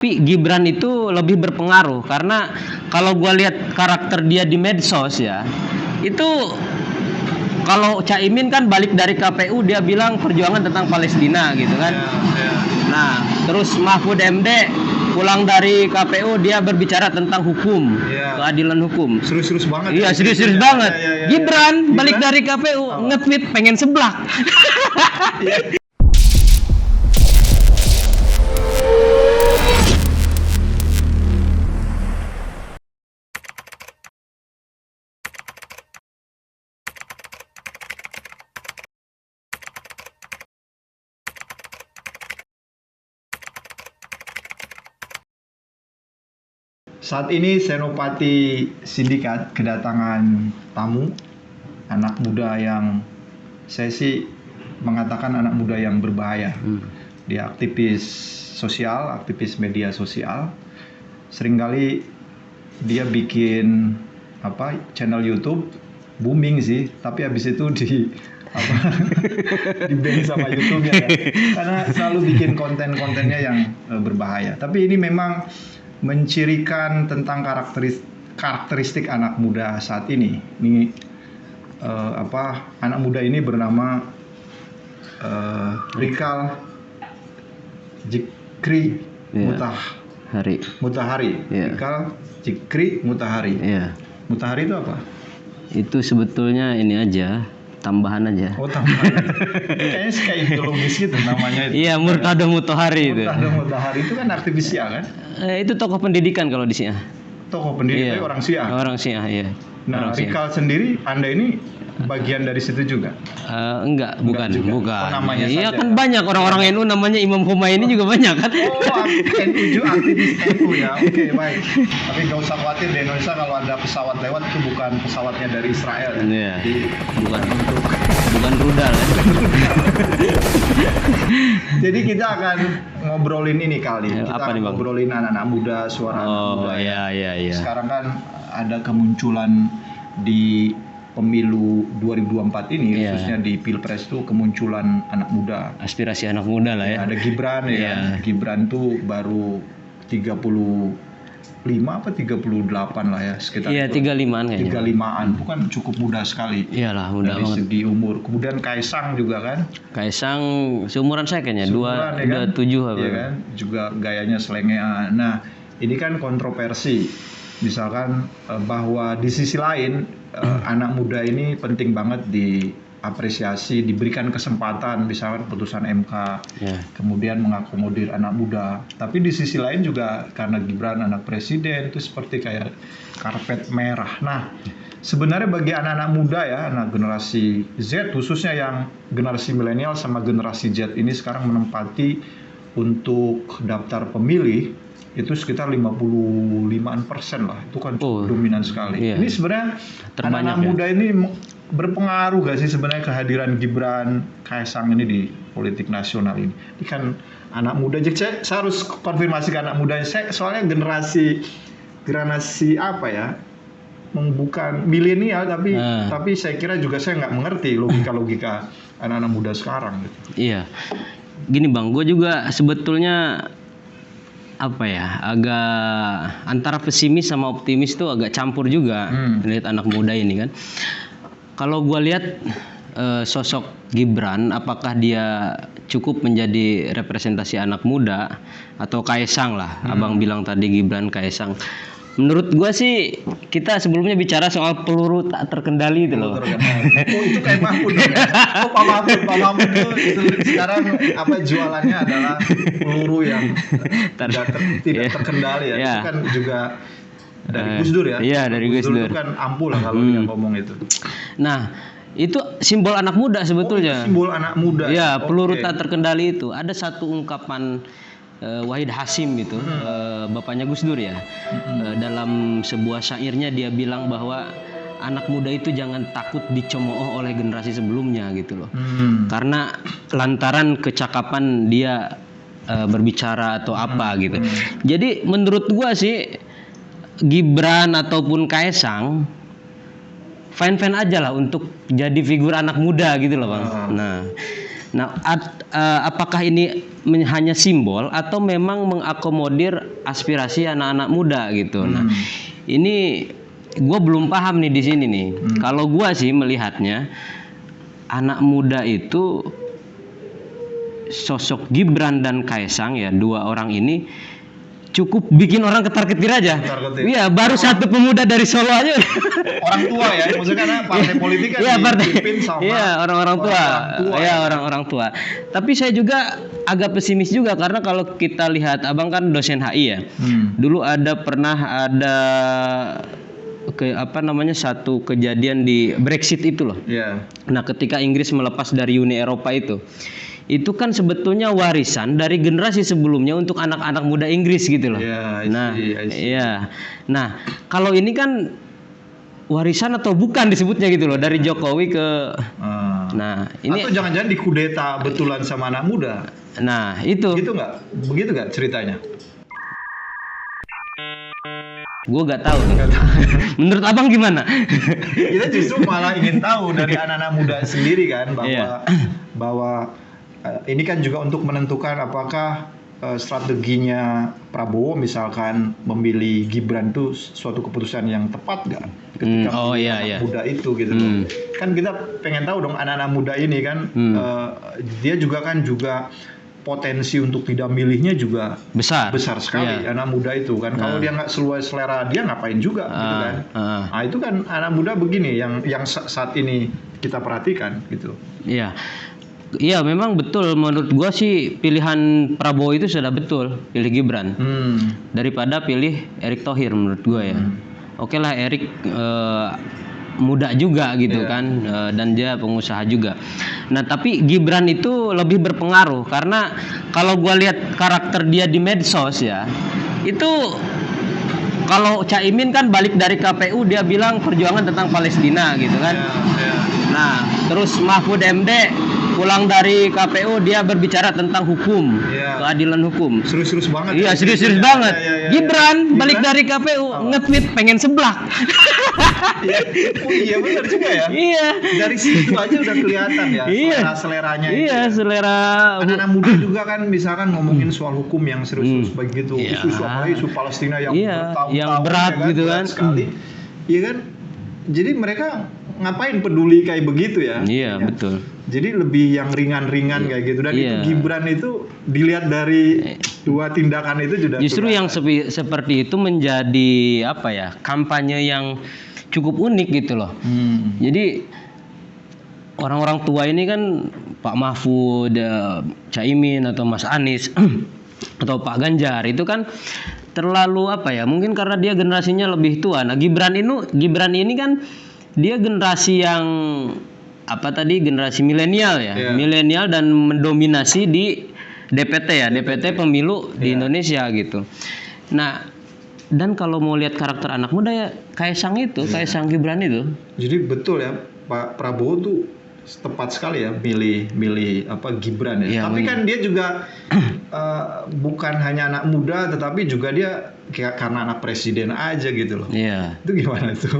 Tapi Gibran itu lebih berpengaruh karena kalau gua lihat karakter dia di medsos ya, itu kalau Caimin kan balik dari KPU dia bilang perjuangan tentang Palestina gitu kan. Ya. Nah, terus Mahfud MD pulang dari KPU dia berbicara tentang hukum, Ya. keadilan hukum. Serius-serius banget. Iya, ya. serius-serius Ya, banget. ya. Gibran balik Gibran? dari KPU nge-tweet pengen seblak. Saat ini Senopati Sindikat kedatangan tamu, anak muda yang saya sih mengatakan anak muda yang berbahaya. Dia aktivis sosial, aktivis media sosial. Seringkali dia bikin channel YouTube booming sih, tapi habis itu di ban sama YouTube-nya ya. Karena selalu bikin konten-kontennya yang berbahaya. Tapi ini memang mencirikan tentang karakteristik anak muda saat ini. Ini anak muda ini bernama Rikal Jikri Mutahari. Yeah. Rikal Jikri Mutahari. Iya. Mutahari itu apa? Itu sebetulnya ini aja, tambahan aja. Oh, tambahan. Kayaknya kayak ideologis gitu namanya itu. Iya, Murtada Mutahari itu. Murtada Mutahari itu kan aktivis Syiah kan? Itu tokoh pendidikan kalau di Syiah. Tokoh pendidikan Iya. orang Syiah. Orang Syiah, iya. Nah, Orang Syiah. Rikal sendiri, Anda ini bagian dari situ juga? Enggak, bukan. juga. Oh, namanya Iya saja. kan banyak orang-orang NU namanya Imam Khomeini juga banyak kan. Oh, NU aktivis NU ya. Oke, baik. Tapi nggak usah khawatir, di Indonesia kalau ada pesawat lewat itu bukan pesawatnya dari Israel ya. Iya. Jadi Bukan rudal ya. Jadi kita akan ngobrolin ini kali. Kita Apa akan nih, Bang? ngobrolin anak-anak muda, suara anak muda. Oh, iya. Sekarang kan ada kemunculan di pemilu 2024 ini, Iya. khususnya di Pilpres tuh kemunculan anak muda. Aspirasi anak muda lah ya. Ada Gibran ya. Iya. Gibran tuh baru 35 apa 38 lah ya, sekitar Iya, itu. 35-an kayaknya. 35-an, bukan cukup muda sekali. Iyalah, muda Dari banget. segi umur. Kemudian Kaisang juga kan. Kaisang seumuran saya kayaknya, Seumuran, ya kan? 27 apa. Iya kan? Juga gayanya selengean. Nah, ini kan kontroversi. Misalkan bahwa di sisi lain anak muda ini penting banget diapresiasi, diberikan kesempatan, misalkan putusan MK, Ya. kemudian mengakomodir anak muda. Tapi di sisi lain juga karena Gibran anak presiden itu seperti kayak karpet merah. Nah, sebenarnya bagi anak-anak muda ya, anak generasi Z khususnya yang generasi milenial sama generasi Z ini sekarang menempati untuk daftar pemilih itu sekitar 55% lah. Itu kan cukup dominan sekali. Iya. Ini sebenarnya Terbanyak anak-anak ya. muda ini berpengaruh gak sih sebenarnya kehadiran Gibran, Kaisang ini di politik nasional ini? Ini kan anak muda. Jadi saya harus konfirmasi ke anak muda. Soalnya generasi apa ya? Bukan milenial tapi saya kira juga saya nggak mengerti logika anak-anak muda sekarang gitu. Iya. Gini Bang, gue juga sebetulnya agak antara pesimis sama optimis tuh agak campur juga lihat anak muda ini kan. Kalau gue lihat sosok Gibran, apakah dia cukup menjadi representasi anak muda atau Kaisang lah? Abang bilang tadi Gibran, Kaisang. Menurut gue sih kita sebelumnya bicara soal peluru tak terkendali itu loh. Oh, itu kayak Mahfud dong ya? Oh, Pak Mahfud itu sekarang jualannya adalah peluru yang tidak terkendali ya. Iya. Itu kan juga dari Gus Dur ya. Iya, dari Gus Dur. Itu kan ampul lah kalau dia ngomong itu. Nah, itu simbol anak muda sebetulnya. Oh, simbol anak muda. Iya, peluru tak terkendali itu. Ada satu ungkapan Wahid Hasyim itu, bapaknya Gus Dur ya. Dalam sebuah syairnya dia bilang bahwa anak muda itu jangan takut dicemooh oleh generasi sebelumnya gitu loh. Karena lantaran kecakapan dia berbicara atau apa gitu. Jadi menurut gua sih Gibran ataupun Kaisang fine-fine aja lah untuk jadi figur anak muda gitu loh Bang. Nah, Nah, apakah ini hanya simbol atau memang mengakomodir aspirasi anak-anak muda gitu? Nah, ini gue belum paham nih di sini nih. Kalau gue sih melihatnya anak muda itu sosok Gibran dan Kaesang ya, dua orang ini cukup bikin orang ketar-ketir aja. Iya, baru satu pemuda dari Solo aja. Orang tua ya, maksudnya karena partai politik kan dipimpin sama orang-orang tua. Iya, orang-orang tua. Tapi saya juga agak pesimis juga karena kalau kita lihat, Abang kan dosen HI ya. Dulu pernah ada satu kejadian di Brexit itu loh. Nah, ketika Inggris melepas dari Uni Eropa itu kan sebetulnya warisan dari generasi sebelumnya untuk anak-anak muda Inggris gitu loh. Nah, kalau ini kan warisan atau bukan disebutnya gitu loh, dari Jokowi ke Nah, ini atau jangan-jangan dikudeta betulan sama anak muda. Nah, itu. Begitu nggak ceritanya? Gue gak tahu. Menurut Abang gimana? Kita justru malah ingin tahu dari anak-anak muda sendiri kan bahwa ini kan juga untuk menentukan apakah strateginya Prabowo misalkan memilih Gibran itu suatu keputusan yang tepat nggak ketika anak muda itu gitu loh. Kan kita pengen tahu dong anak-anak muda ini kan dia juga potensi untuk tidak milihnya juga besar sekali anak muda itu kan. Kalau dia nggak sesuai selera dia ngapain juga gitu kan. Nah itu kan anak muda begini yang saat ini kita perhatikan gitu. Iya memang betul, menurut gua sih pilihan Prabowo itu sudah betul, pilih Gibran daripada pilih Erick Thohir menurut gua ya. Oke lah, Erick muda juga gitu kan, dan dia pengusaha juga. Nah tapi Gibran itu lebih berpengaruh karena kalau gua lihat karakter dia di medsos ya, itu kalau Caimin kan balik dari KPU dia bilang perjuangan tentang Palestina gitu kan. Nah terus Mahfud MD pulang dari KPU dia berbicara tentang hukum, keadilan hukum. Serius banget. Iya, serius banget. Gibran balik dari KPU nge-tweet pengen seblak. Iya benar juga ya. Iya. Dari situ aja udah kelihatan ya seleranya. Iya, selera. Anak-anak muda juga kan misalkan ngomongin soal hukum yang serius begitu. Isu Palestina yang berat gitu kan. Sekali. Iya kan? Jadi mereka ngapain peduli kayak begitu ya? Iya, betul. Jadi lebih yang ringan-ringan kayak gitu. Dan itu Gibran itu dilihat dari dua tindakan itu justru yang seperti itu menjadi kampanye yang cukup unik gitu loh. Jadi orang-orang tua ini kan Pak Mahfud, Caimin atau Mas Anies atau Pak Ganjar itu kan terlalu mungkin karena dia generasinya lebih tua. Nah Gibran ini kan dia generasi yang generasi milenial ya, milenial dan mendominasi di DPT pemilu di Indonesia gitu. Nah dan kalau mau lihat karakter anak muda ya Kaesang Gibran itu. Jadi betul ya Pak Prabowo tuh tepat sekali ya milih Gibran ya. Tapi kan dia juga bukan hanya anak muda tetapi juga dia karena anak presiden aja gitu loh. Iya. Itu gimana tuh?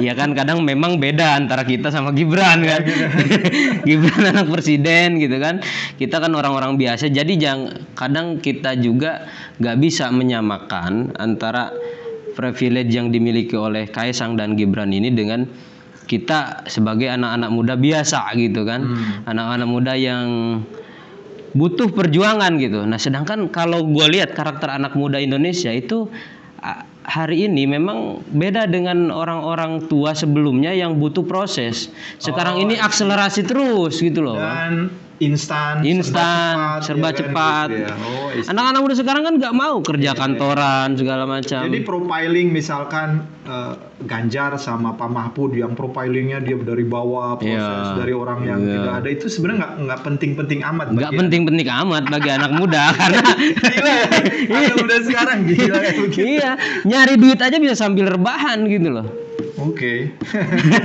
Iya kan kadang memang beda antara kita sama Gibran kan. Gibran anak presiden gitu kan. Kita kan orang-orang biasa. Jadi kadang kita juga nggak bisa menyamakan antara privilege yang dimiliki oleh Kaesang dan Gibran ini dengan kita sebagai anak-anak muda biasa gitu kan. Anak-anak muda yang butuh perjuangan gitu. Nah sedangkan kalau gue lihat karakter anak muda Indonesia itu hari ini memang beda dengan orang-orang tua sebelumnya yang butuh proses. Sekarang ini akselerasi terus gitu loh. Dan instan, serba cepat. Gitu ya. Anak-anak muda sekarang kan nggak mau kerja kantoran segala macam. Jadi profiling misalkan Ganjar sama Pak Mahfud yang profilingnya dia dari bawah proses dari orang yang tidak ada itu sebenarnya nggak penting-penting amat. Nggak penting-penting amat bagi anak muda karena anak muda sekarang gila kayak begitu. Iya, nyari duit aja bisa sambil rebahan gitu loh. Oke.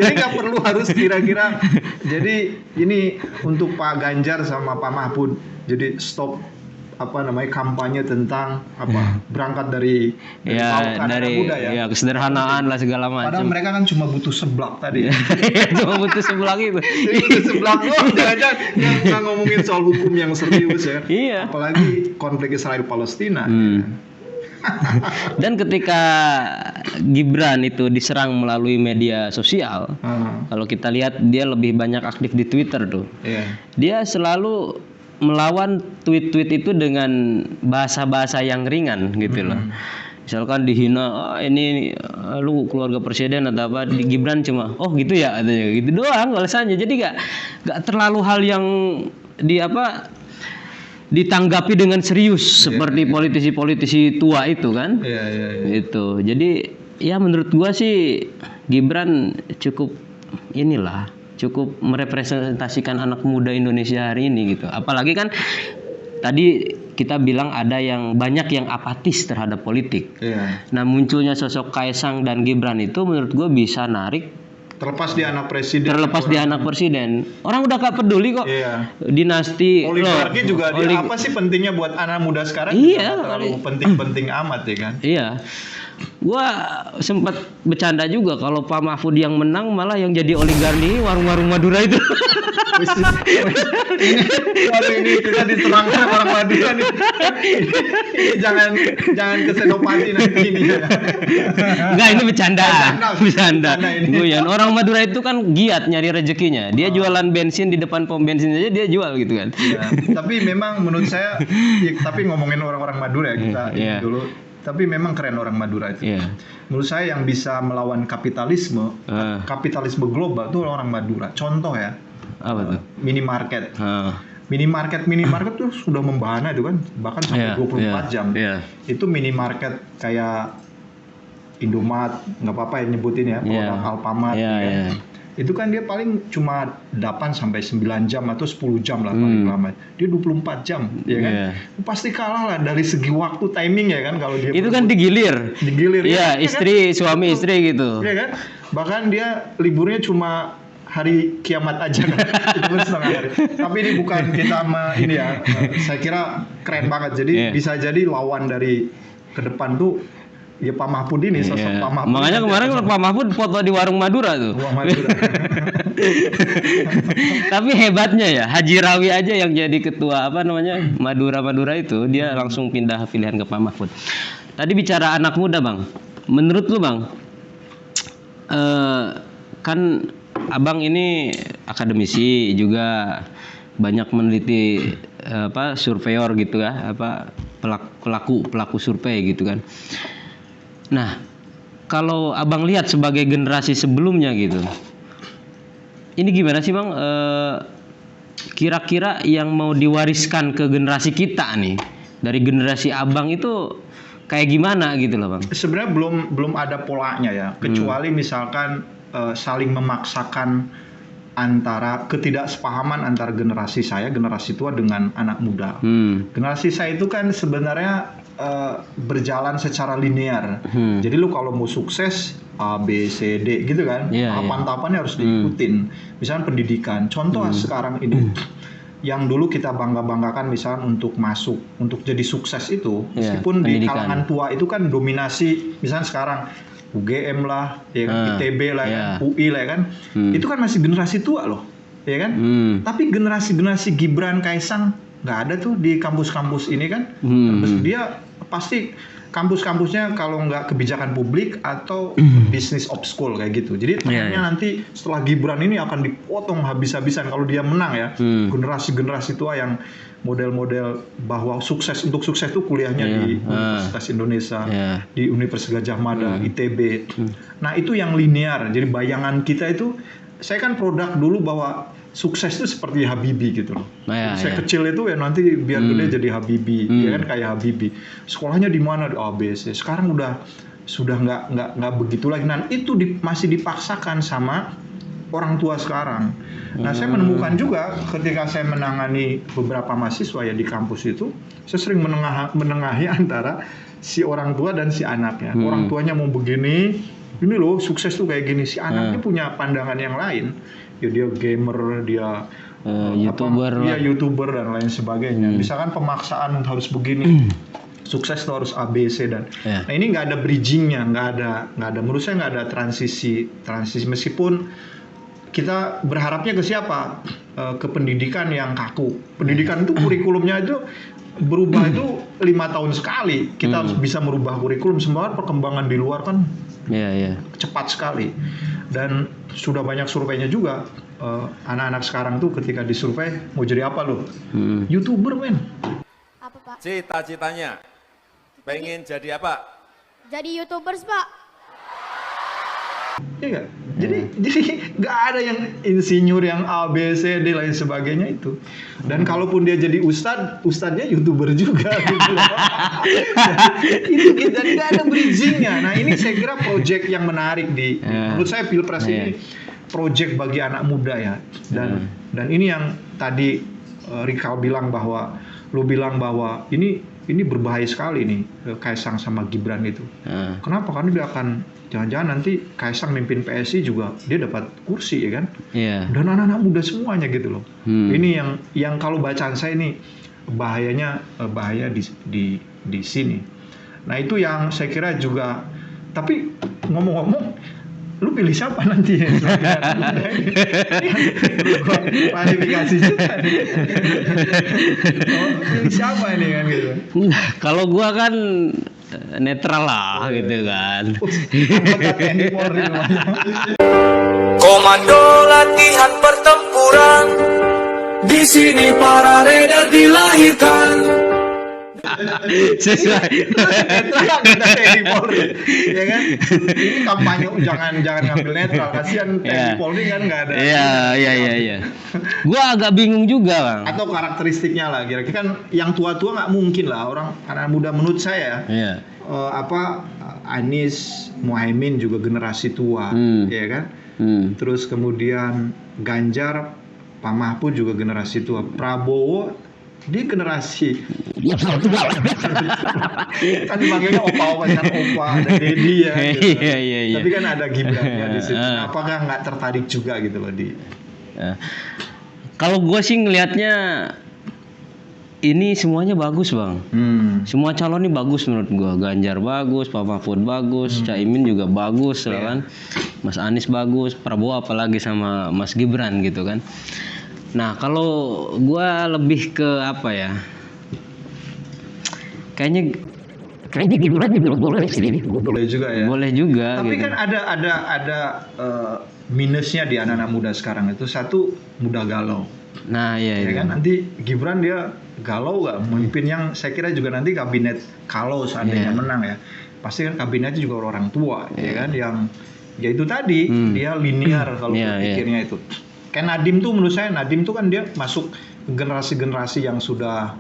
Jadi nggak perlu harus kira-kira. Jadi ini untuk Pak Ganjar sama Pak Mahfud. Jadi stop kampanye tentang berangkat dari bawah ke anak muda ya. Ya kesederhanaan lah segala Padahal macam. mereka kan cuma butuh seblak tadi. Cuma butuh sebelah itu. Butuh seblak jangan-jangan yang nggak ngomongin soal hukum yang serius ya. Iya. Apalagi konflik Israel Palestina. Dan ketika Gibran itu diserang melalui media sosial, kalau kita lihat dia lebih banyak aktif di Twitter tuh. Iya. Dia selalu melawan tweet-tweet itu dengan bahasa-bahasa yang ringan gitu loh. Misalkan dihina, ini lu keluarga presiden atau apa, di Gibran cuma, oh gitu ya, katanya gitu doang alasannya. Jadi gak terlalu hal yang ditanggapi dengan serius seperti politisi-politisi tua itu kan. Itu. Jadi ya menurut gua sih Gibran cukup merepresentasikan anak muda Indonesia hari ini gitu. Apalagi kan tadi kita bilang ada yang banyak yang apatis terhadap politik. Nah, munculnya sosok Kaisang dan Gibran itu menurut gua bisa narik. Terlepas dia anak presiden. Orang udah gak peduli kok. Dinasti oligarki juga dia apa sih pentingnya buat anak muda sekarang? Iya, terlalu penting-penting amat ya kan. Iya. Gua sempat bercanda juga kalau Pak Mahfud yang menang malah yang jadi oligarki warung-warung Madura itu. Ini kita diserang orang Madura nih. Ini jangan ke Senopati nanti ini. Enggak, ini bercanda. Guyon. Orang Madura itu kan giat nyari rezekinya. Dia jualan bensin di depan pom bensin aja dia jual gitu kan. Tapi memang menurut saya tapi ngomongin orang-orang Madura ya kita dulu. Tapi memang keren orang Madura itu. Menurut saya yang bisa melawan kapitalisme global itu orang Madura. Contoh ya. Apa tuh? Minimarket. Minimarket tuh sudah membahana itu kan, bahkan sampai 24 jam. Itu minimarket kayak Indomaret, nggak apa-apa ya nyebutin ya, produk Alfamart. Itu kan dia paling cuma 8 sampai 9 jam atau 10 jam lah paling lama. Dia 24 jam, ya kan? Pasti kalah lah dari segi waktu timing ya kan kalau dia. Itu kan digilir. Iya, istri, kan? Suami istri gitu. Iya kan? Bahkan dia liburnya cuma hari kiamat aja kan. Itu pun setengah hari. Tapi ini bukan kita ini ya. Saya kira keren banget. Jadi bisa jadi lawan dari ke depan tuh ya Pak Mahfud ini, sosok Pak Mahfud. Makanya kemarin Pak Mahfud foto di warung Madura tuh. Tapi hebatnya ya, Haji Rawi aja yang jadi ketua Madura itu, dia langsung pindah pilihan ke Pak Mahfud. Tadi bicara anak muda, Bang. Menurut lu, Bang, kan Abang ini akademisi juga banyak meneliti surveyor gitu ya, pelaku survei gitu kan. Nah, kalau Abang lihat sebagai generasi sebelumnya gitu, ini gimana sih Bang? Kira-kira yang mau diwariskan ke generasi kita nih dari generasi Abang itu kayak gimana gitu loh Bang? Sebenarnya belum ada polanya ya, kecuali misalkan saling memaksakan antara ketidaksepahaman antara generasi saya, generasi tua dengan anak muda. Generasi saya itu kan sebenarnya berjalan secara linear. Jadi lu kalau mau sukses A, B, C, D gitu kan, tahapan-tahapannya harus diikutin. Misalnya pendidikan. Contoh sekarang ini, yang dulu kita bangga-banggakan misalnya untuk masuk, untuk jadi sukses itu, meskipun di kalangan tua itu kan dominasi, misalnya sekarang UGM lah, ya ITB lah, kan, UI lah kan, itu kan masih generasi tua loh, ya kan? Tapi generasi Gibran, Kaisang nggak ada tuh di kampus-kampus ini kan. Terus dia pasti kampus-kampusnya kalau nggak kebijakan publik atau business of school kayak gitu. Jadi trennya nanti setelah Gibran ini akan dipotong habis-habisan kalau dia menang ya. Generasi-generasi tua yang model-model bahwa untuk sukses itu kuliahnya di Universitas Indonesia, di Universitas Gadjah Mada, ITB. Nah itu yang linear. Jadi bayangan kita itu, saya kan produk dulu bahwa sukses itu seperti Habibie gitu loh. Saya kecil itu ya nanti biar gede jadi Habibie, ya kan kayak Habibie. Sekolahnya di mana? Di ABC. Sekarang sudah nggak begitu lagi. Nah itu masih dipaksakan sama orang tua sekarang. Nah saya menemukan juga ketika saya menangani beberapa mahasiswa ya di kampus itu, saya sering menengahi antara si orang tua dan si anaknya. Orang tuanya mau begini, ini loh sukses tuh kayak gini. Si anaknya punya pandangan yang lain. Ya dia gamer, dia YouTuber Iya, lah. YouTuber dan lain sebagainya. Misalkan pemaksaan harus begini. Sukses tuh harus A B C dan Ya. nah ini nggak ada bridgingnya, nggak ada menurut saya nggak ada transisi meskipun kita berharapnya ke siapa. Ke pendidikan yang kaku. Pendidikan itu kurikulumnya itu berubah itu 5 tahun sekali. Kita harus bisa merubah kurikulum. Semua perkembangan di luar kan Iya. cepat sekali dan sudah banyak surveinya juga. Anak-anak sekarang tuh ketika disurvei mau jadi apa lo? YouTuber men. Apa Pak? Cita-citanya pengen jadi apa? Jadi YouTubers Pak. Iya nggak? Jadi nggak ada yang insinyur yang A B C D lain sebagainya itu. Dan kalaupun dia jadi ustadznya YouTuber juga gitu loh. Itu gitu, dan nggak ada bridgingnya. Nah ini saya kira project yang menarik menurut saya Pilpres ini project bagi anak muda ya. Dan ini yang tadi Rika bilang bahwa ini berbahaya sekali nih Kaisang sama Gibran itu. Kenapa? Karena dia akan jangan-jangan nanti Kaisang mimpin PSI juga dia dapat kursi ya kan? Iya. Dan anak-anak muda semuanya gitu loh. Ini yang kalau bacaan saya ini bahaya di sini. Nah itu yang saya kira juga. Tapi ngomong-ngomong, lu pilih siapa nanti ya? Klarifikasi juga nih. Pilih siapa ini kan gitu? Kalau gua kan netral lah gitu kan. Anggota TNI Polri namanya. Komando latihan pertempuran, di sini para raider dilahirkan. Sesuai. Netral anggota TNI Polri, ya kan? Ini kampanye jangan ngambil netral, kasihan TNI Polri kan nggak ada. Iya. Gua agak bingung juga, Bang. Atau karakteristiknya lah, kira-kira kan yang tua-tua nggak mungkin lah orang anak muda menurut saya. Iya. Anies, Muhaimin juga generasi tua, ya kan? Terus kemudian Ganjar, Pak Mahfud juga generasi tua. Prabowo dia generasi kan dipanggilnya opa kan opa ada Dedi ya gitu. Iya. Tapi kan ada Gibran ya di situ. Apakah nggak tertarik juga gitu loh di Kalau gue sih ngelihatnya ini semuanya bagus, Bang. Semua calon ini bagus menurut gue. Ganjar bagus, Pak Mahfud bagus, Caimin juga bagus, kan. Mas Anies bagus, Prabowo apalagi sama Mas Gibran gitu kan. Nah, kalau gue lebih ke apa ya? Kayaknya Gibran juga boleh sih. boleh juga ya. Boleh juga. Tapi gitu. kan ada minusnya di anak-anak muda sekarang itu satu mudah galau. Nah, iya. Ya kan nanti Gibran dia galau nggak memimpin yang saya kira juga nanti kabinet kalau seandainya menang ya pasti kan kabinetnya juga orang tua ya kan yang ya itu tadi dia linear kalau berpikirnya itu. Kayak Nadiem tuh menurut saya Nadiem tuh kan dia masuk generasi-generasi yang sudah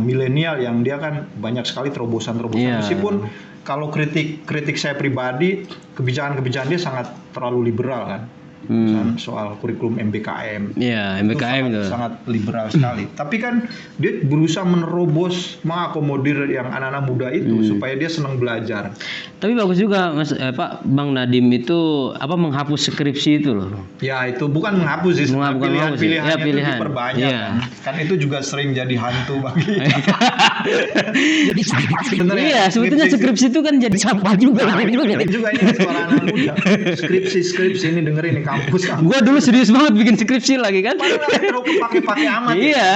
milenial yang dia kan banyak sekali terobosan-terobosan meskipun kalau kritik saya pribadi kebijakan dia sangat terlalu liberal kan. Soal kurikulum MBKM. Iya, MBKM itu sangat liberal sekali. Tapi kan dia berusaha menerobos, mengakomodir yang anak-anak muda itu supaya dia senang belajar. Tapi bagus juga Bang Nadiem itu menghapus skripsi itu loh. Ya itu bukan menghapus sih, pilihan-pilihannya pilihan. itu diperbanyak. Kan itu juga sering jadi hantu bagi. Iya, sebetulnya skripsi itu kan jadi sampah juga. Juga ini suara anak muda. Skripsi ini dengerin nih kampus. Gua dulu serius banget bikin skripsi lagi kan. Padahal terlalu pakai amat. Iya,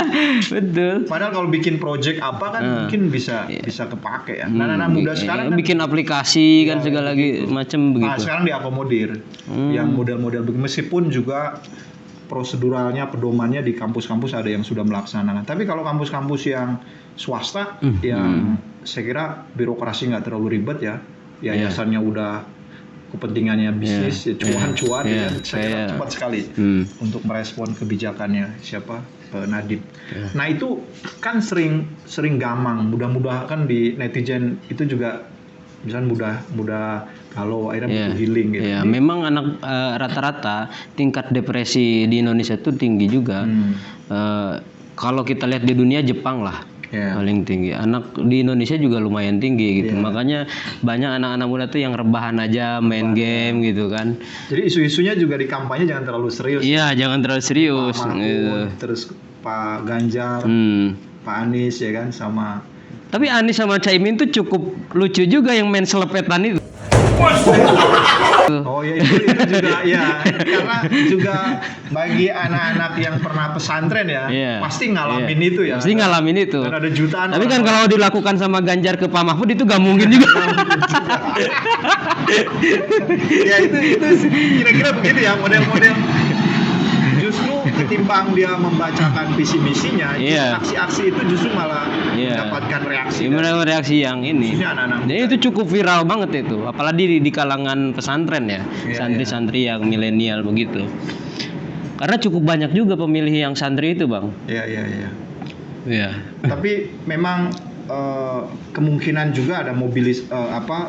betul. Padahal kalau bikin project apa kan mungkin bisa kepake ya. Nah, anak muda sekarang kan bikin aplikasi kan segala macam begitu. Nah, sekarang diakomodir. Yang model-model begitu meskipun juga proseduralnya pedomannya di kampus-kampus ada yang sudah melaksanakan. Tapi kalau kampus-kampus yang swasta yang saya kira birokrasi nggak terlalu ribet ya. Yayasannya udah kepentingannya bisnis cuan-cuan ya. Saya kira cepat sekali untuk merespon kebijakannya Nadiem. Nah itu kan sering gamang. Mudah-mudahan kan di netizen itu juga misalnya mudah kalau akhirnya butuh healing gitu. Iya, memang anak rata-rata tingkat depresi di Indonesia itu tinggi juga. Kalau kita lihat di dunia Jepang lah. Iya. Paling tinggi. Anak di Indonesia juga lumayan tinggi gitu. Makanya banyak anak-anak muda tuh yang rebahan aja main game gitu kan. Jadi isu-isunya juga di kampanye jangan terlalu serius. Iya, jangan terlalu serius. Pak Mahfud, Gitu. terus Pak Ganjar, Pak Anies ya kan, sama Tapi Anies sama Caimin tuh cukup lucu juga yang main selepetan itu. oh ya itu juga ya, karena juga bagi anak-anak yang pernah pesantren ya, Iya. pasti ngalamin itu ya. Pasti ngalamin itu. Dan ada jutaan. Tapi kan orang- kalau dilakukan sama Ganjar ke Pak Mahfud itu gak mungkin juga. ya itu kira-kira begitu ya model-model. Justru ketimbang dia membacakan visi misinya, Iya. aksi-aksi itu justru malah Iya. mendapatkan reaksi. Gimana reaksi yang ini? Khususnya anak-anak muda. Jadi itu cukup viral banget itu, apalagi di kalangan pesantren ya, Iya, santri-santri yang milenial begitu. Karena cukup banyak juga pemilih yang santri itu, Bang. Iya. Iya. Tapi memang kemungkinan juga ada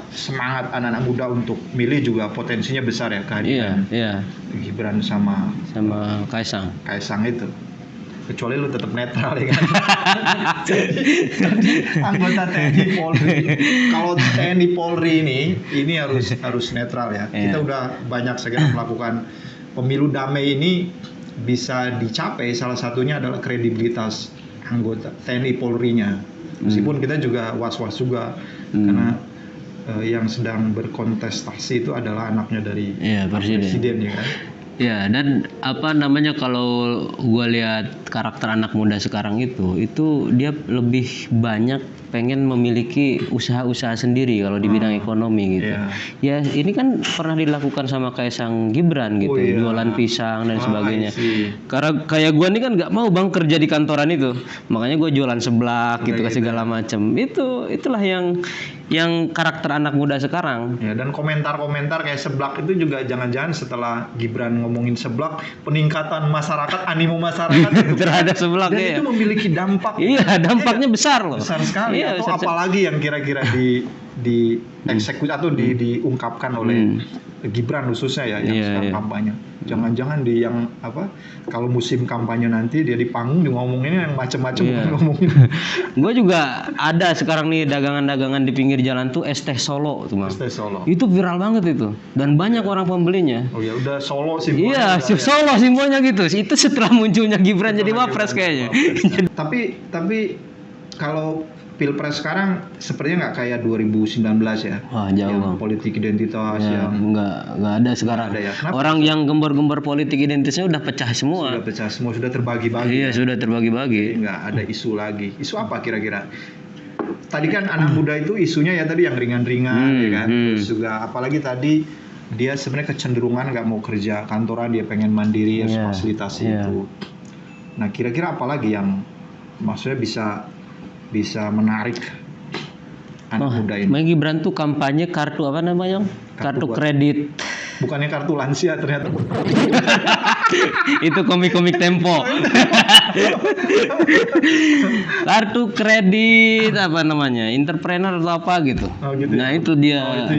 semangat anak-anak muda untuk milih juga potensinya besar ya kehadiran Iya. Gibran sama Sama Kaisang. Kaisang itu. Kecuali lu tetap netral ya kan. jadi anggota TNI Polri. Kalau TNI Polri ini harus netral ya. Iya. Kita udah banyak segera melakukan pemilu damai ini bisa dicapai, salah satunya adalah kredibilitas anggota TNI Polri-nya. Meskipun kita juga was-was juga karena yang sedang berkontestasi itu adalah anaknya dari Iya, presiden. ya kan. Ya, dan apa namanya kalau gua lihat karakter anak muda sekarang itu dia lebih banyak pengen memiliki usaha-usaha sendiri kalau di bidang ekonomi gitu. Iya. Ya, ini kan pernah dilakukan sama Kaisang Gibran gitu, Oh, iya. jualan pisang dan sebagainya. I see. Karena kayak gua nih kan nggak mau Bang kerja di kantoran itu. Makanya gua jualan seblak gitu, segala macam. Itulah yang karakter anak muda sekarang. Ya, dan komentar-komentar kayak seblak itu juga jangan-jangan setelah Gibran ngomongin seblak, peningkatan masyarakat, animo masyarakat itu Terhadap seblak dan ya. itu memiliki dampak. Iya, dampaknya besar loh. Besar sekali. Iya, Atau besar- apalagi yang kira-kira di eksekusi atau diungkapkan oleh Gibran khususnya ya yang Iya, sekarang iya. kampanye. Jangan-jangan di yang kalau musim kampanye nanti dia di panggung di ngomongin yang macam-macam Iya. ngomongin. Gue juga ada sekarang nih dagangan-dagangan di pinggir jalan tuh es teh Solo tuh, Bang. Stay Solo. Itu viral banget itu dan banyak orang pembelinya. Oh ya udah Solo sih. Iya, Solo simbolnya gitu. Itu setelah munculnya Gibran jadi wapres kayaknya. Tapi kalau Pilpres sekarang sepertinya nggak kayak 2019 ya. Wah, jauh, yang Bang. politik identitas Ya, yang nggak ada sekarang. Nggak ada ya. Kenapa? Orang yang gembar-gembar politik identitasnya udah pecah semua. sudah pecah semua, sudah terbagi-bagi. Iya, sudah terbagi-bagi. Nggak ada isu lagi. Isu apa kira-kira? Tadi kan anak muda itu isunya ya tadi yang ringan-ringan ya kan. Terus juga apalagi tadi dia sebenarnya kecenderungan nggak mau kerja kantoran, dia pengen mandiri ya, Iya, fasilitasi iya. itu. Nah kira-kira apa lagi yang maksudnya bisa menarik anak muda ini? Bang Gibran tuh kampanye kartu apa namanya? Kartu buat- kredit. Bukannya kartu lansia ternyata. Itu komik-komik Tempo. Kartu kredit apa namanya? Entrepreneur atau apa gitu. Oh, gitu ya? Nah, itu dia. Oh,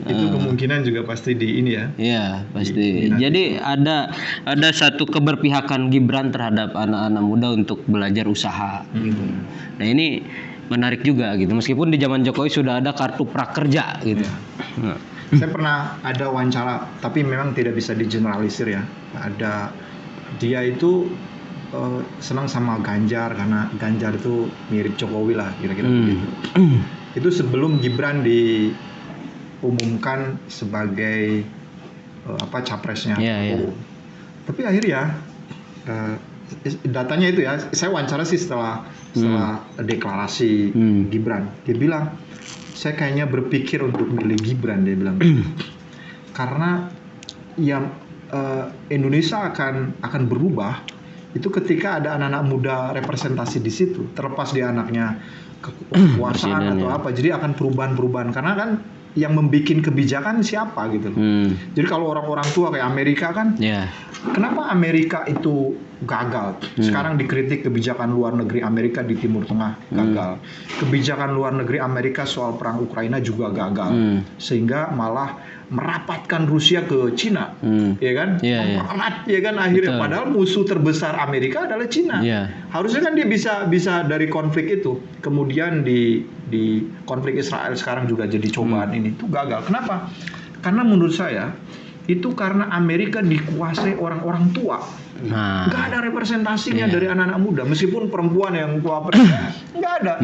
itu kemungkinan juga pasti di ini ya. Iya, pasti. Jadi ada satu keberpihakan Gibran terhadap anak-anak muda untuk belajar usaha gitu. Nah, ini menarik juga gitu. Meskipun di zaman Jokowi sudah ada kartu prakerja gitu. Nah. Saya pernah ada wawancara, tapi memang tidak bisa digeneralisir ya. Dia itu senang sama Ganjar karena Ganjar itu mirip Jokowi lah kira-kira begitu. Itu sebelum Gibran diumumkan sebagai capresnya. Iya, iya. Tapi akhirnya datanya itu ya, saya wawancara sih setelah deklarasi Gibran. Dia bilang, saya kayaknya berpikir untuk milih Gibran, dia bilang. Karena yang Indonesia akan berubah itu ketika ada anak-anak muda representasi di situ, terlepas dia anaknya kekuasaan atau apa, jadi akan perubahan-perubahan karena kan yang membuat kebijakan siapa gitu. Jadi kalau orang-orang tua kayak Amerika kan, Ya. kenapa Amerika itu gagal. Sekarang dikritik kebijakan luar negeri Amerika di Timur Tengah, gagal. Kebijakan luar negeri Amerika soal perang Ukraina juga gagal. Sehingga malah merapatkan Rusia ke Cina, ya kan? Mempererat, ya kan akhirnya. Betul. Padahal musuh terbesar Amerika adalah Cina. Harusnya kan dia bisa dari konflik itu. Kemudian di konflik Israel sekarang juga jadi cobaan ini. Itu gagal. Kenapa? Karena menurut saya itu karena Amerika dikuasai orang-orang tua. Nggak ada representasinya dari anak-anak muda, meskipun perempuan yang tua nggak ada.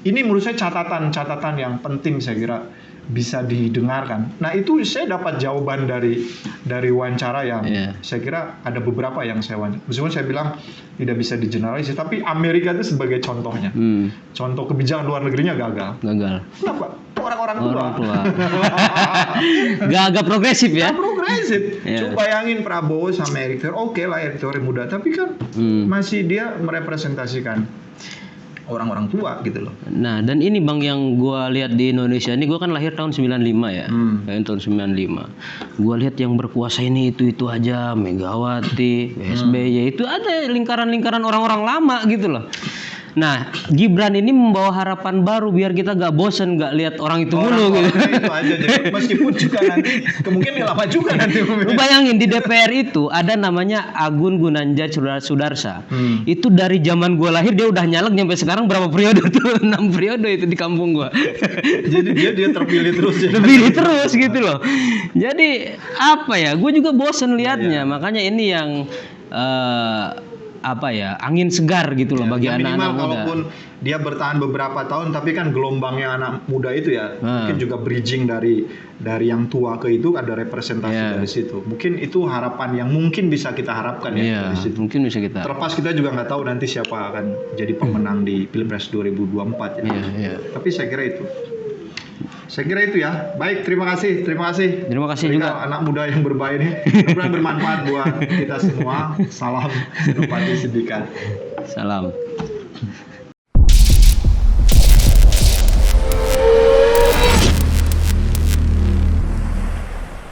Ini menurut saya catatan yang penting, saya kira bisa didengarkan. Nah itu saya dapat jawaban dari wawancara yang saya kira ada beberapa yang saya wawancara. Meskipun saya bilang tidak bisa digeneralisir, tapi Amerika itu sebagai contohnya. Contoh kebijakan luar negerinya gagal. Kenapa? Orang-orang tua. Gak progresif ya? Gak progresif. Coba bayangin Prabowo sama Erick Thohir, oke lah Erick Thohir muda, tapi kan masih dia merepresentasikan orang-orang tua gitu loh. Nah, dan ini Bang yang gue lihat di Indonesia ini, gue kan lahir tahun 95 ya. Tahun 95. Gue lihat yang berkuasa ini itu aja, Megawati, SBY, itu ada lingkaran-lingkaran orang-orang lama gitu loh. Nah, Gibran ini membawa harapan baru biar kita gak bosen gak lihat orang itu mulu gitu. Itu aja, jadi meskipun juga nanti kemungkinan lama juga nanti. Lu bayangin di DPR itu ada namanya Agun Gunanja Sudarsa. Itu dari zaman gue lahir dia udah nyalek sampai sekarang berapa periode tuh? 6 periode itu di kampung gue. Jadi dia terpilih terus ya. Terpilih terus gitu loh. Jadi apa ya? Gue juga bosen liatnya. Makanya ini yang angin segar gitu loh bagi anak-anak muda. Walaupun dia bertahan beberapa tahun, tapi kan gelombangnya anak muda itu ya mungkin juga bridging dari yang tua ke itu, ada representasi dari situ. Mungkin itu harapan yang mungkin bisa kita harapkan dari situ. Mungkin bisa kita. Terlepas kita juga nggak tahu nanti siapa akan jadi pemenang di Pilpres 2024 ya. Tapi saya kira itu. Ya. Baik, terima kasih. Terima kasih juga anak muda yang berbaik ini. Mudah-mudahan bermanfaat buat kita semua. Salam Senopati Sindikat. Salam.